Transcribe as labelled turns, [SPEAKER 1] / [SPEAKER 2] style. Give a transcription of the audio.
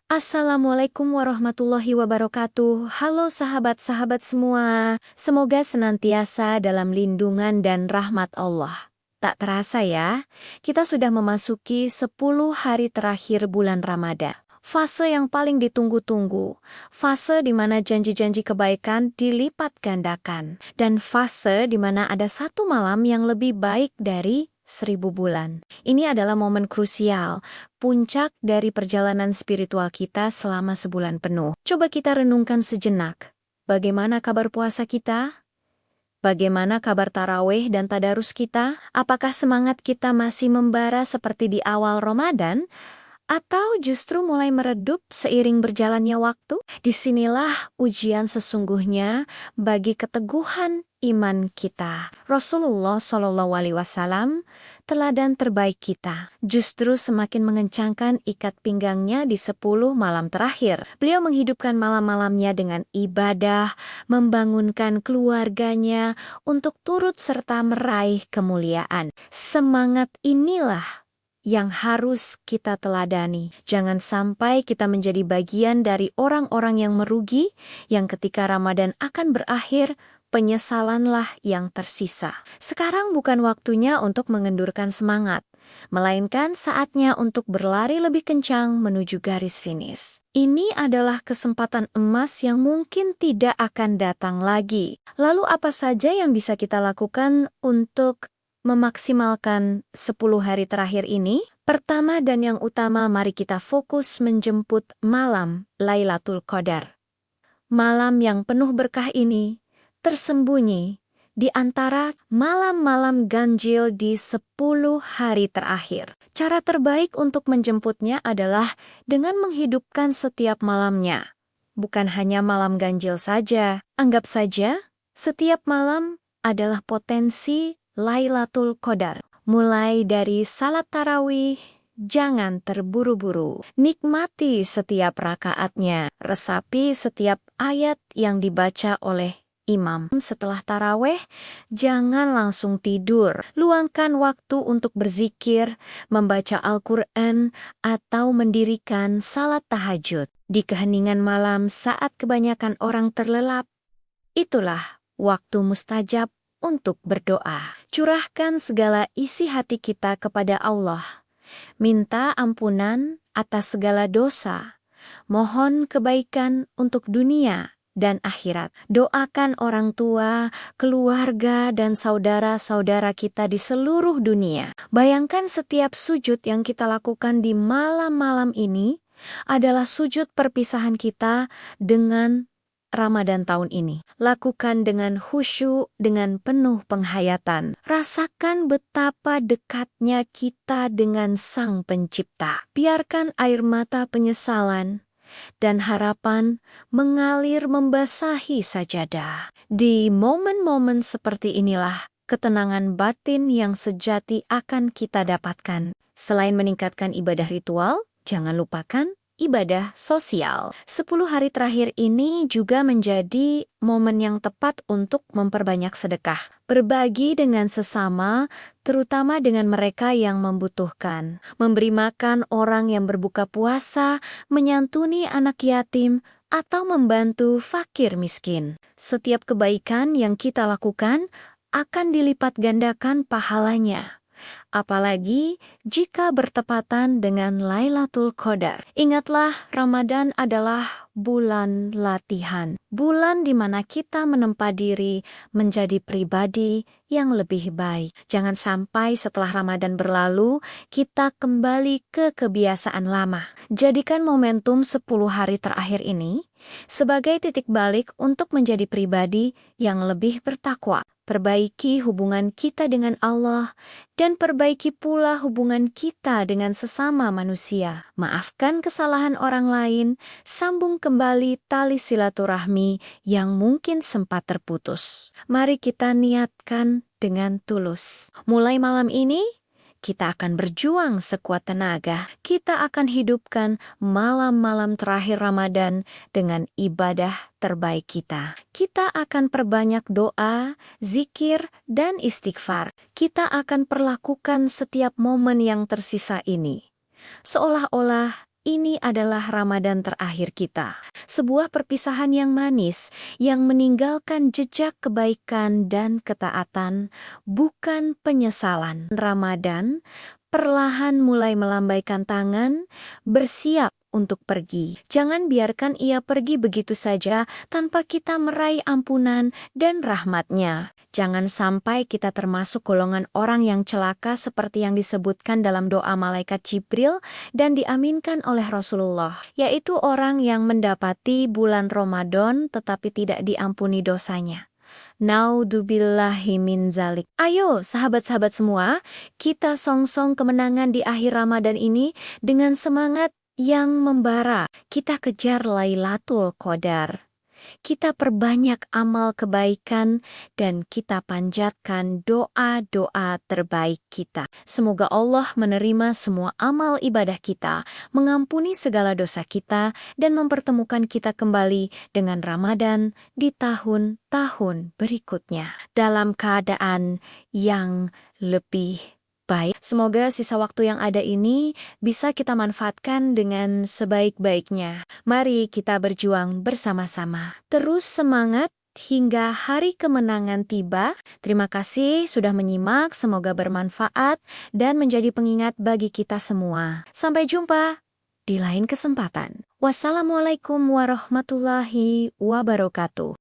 [SPEAKER 1] Assalamualaikum warahmatullahi wabarakatuh. Halo sahabat-sahabat semua. Semoga senantiasa dalam lindungan dan rahmat Allah. Tak terasa ya, kita sudah memasuki 10 hari terakhir bulan Ramadan. Fase yang paling ditunggu-tunggu. Fase di mana janji-janji kebaikan dilipat gandakan. Dan fase di mana ada satu malam yang lebih baik dari 1000 bulan. Ini adalah momen krusial, puncak dari perjalanan spiritual kita selama sebulan penuh. Coba kita renungkan sejenak. Bagaimana kabar puasa kita? Bagaimana kabar tarawih dan tadarus kita? Apakah semangat kita masih membara seperti di awal Ramadan? Atau justru mulai meredup seiring berjalannya waktu? Disinilah ujian sesungguhnya bagi keteguhan iman kita. Rasulullah SAW, teladan terbaik kita, justru semakin mengencangkan ikat pinggangnya di 10 malam terakhir. Beliau menghidupkan malam-malamnya dengan ibadah, membangunkan keluarganya untuk turut serta meraih kemuliaan. Semangat inilah yang harus kita teladani. Jangan sampai kita menjadi bagian dari orang-orang yang merugi, yang ketika Ramadan akan berakhir, penyesalanlah yang tersisa. Sekarang bukan waktunya untuk mengendurkan semangat, melainkan saatnya untuk berlari lebih kencang menuju garis finish. Ini adalah kesempatan emas yang mungkin tidak akan datang lagi. Lalu apa saja yang bisa kita lakukan untuk memaksimalkan 10 hari terakhir ini? Pertama dan yang utama, mari kita fokus menjemput malam Lailatul Qadar. Malam yang penuh berkah ini tersembunyi di antara malam-malam ganjil di 10 hari terakhir. Cara terbaik untuk menjemputnya adalah dengan menghidupkan setiap malamnya. Bukan hanya malam ganjil saja. Anggap saja setiap malam adalah potensi Lailatul Qadar. Mulai dari salat tarawih, jangan terburu-buru. Nikmati setiap rakaatnya. Resapi setiap ayat yang dibaca oleh imam. Setelah tarawih, jangan langsung tidur. Luangkan waktu untuk berzikir, membaca Al-Quran, atau mendirikan salat tahajud. Di keheningan malam saat kebanyakan orang terlelap, itulah waktu mustajab untuk berdoa. Curahkan segala isi hati kita kepada Allah. Minta ampunan atas segala dosa. Mohon kebaikan untuk dunia dan akhirat. Doakan orang tua, keluarga, dan saudara-saudara kita di seluruh dunia. Bayangkan setiap sujud yang kita lakukan di malam-malam ini adalah sujud perpisahan kita dengan Ramadan tahun ini. Lakukan dengan khusyuk, dengan penuh penghayatan. Rasakan betapa dekatnya kita dengan Sang Pencipta. Biarkan air mata penyesalan dan harapan mengalir membasahi sajadah. Di momen-momen seperti inilah ketenangan batin yang sejati akan kita dapatkan. Selain meningkatkan ibadah ritual, jangan lupakan ibadah sosial. 10 hari terakhir ini juga menjadi momen yang tepat untuk memperbanyak sedekah. Berbagi dengan sesama, terutama dengan mereka yang membutuhkan. Memberi makan orang yang berbuka puasa, menyantuni anak yatim, atau membantu fakir miskin. Setiap kebaikan yang kita lakukan akan dilipat gandakan pahalanya. Apalagi jika bertepatan dengan Lailatul Qadar. Ingatlah, Ramadan adalah bulan latihan. Bulan di mana kita menempa diri menjadi pribadi yang lebih baik. Jangan sampai setelah Ramadan berlalu, kita kembali ke kebiasaan lama. Jadikan momentum 10 hari terakhir ini sebagai titik balik untuk menjadi pribadi yang lebih bertakwa. Perbaiki hubungan kita dengan Allah, dan perbaiki pula hubungan kita dengan sesama manusia. Maafkan kesalahan orang lain, sambung kembali tali silaturahmi yang mungkin sempat terputus. Mari kita niatkan dengan tulus. Mulai malam ini, kita akan berjuang sekuat tenaga. Kita akan hidupkan malam-malam terakhir Ramadan dengan ibadah terbaik kita. Kita akan perbanyak doa, zikir, dan istighfar. Kita akan perlakukan setiap momen yang tersisa ini seolah-olah ini adalah Ramadan terakhir kita. Sebuah perpisahan yang manis, yang meninggalkan jejak kebaikan dan ketaatan, bukan penyesalan. Ramadan perlahan mulai melambaikan tangan, bersiap untuk pergi. Jangan biarkan ia pergi begitu saja tanpa kita meraih ampunan dan rahmat-Nya. Jangan sampai kita termasuk golongan orang yang celaka seperti yang disebutkan dalam doa malaikat Jibril dan diaminkan oleh Rasulullah, yaitu orang yang mendapati bulan Ramadan tetapi tidak diampuni dosanya. Naudzubillahi min zalik. Ayo sahabat-sahabat semua, kita songsong kemenangan di akhir Ramadan ini dengan semangat yang membara. Kita kejar Lailatul Qadar. Kita perbanyak amal kebaikan dan kita panjatkan doa-doa terbaik kita. Semoga Allah menerima semua amal ibadah kita, mengampuni segala dosa kita, dan mempertemukan kita kembali dengan Ramadan di tahun-tahun berikutnya dalam keadaan yang lebih baik. Semoga sisa waktu yang ada ini bisa kita manfaatkan dengan sebaik-baiknya. Mari kita berjuang bersama-sama. Terus semangat hingga hari kemenangan tiba. Terima kasih sudah menyimak, semoga bermanfaat dan menjadi pengingat bagi kita semua. Sampai jumpa di lain kesempatan. Wassalamualaikum warahmatullahi wabarakatuh.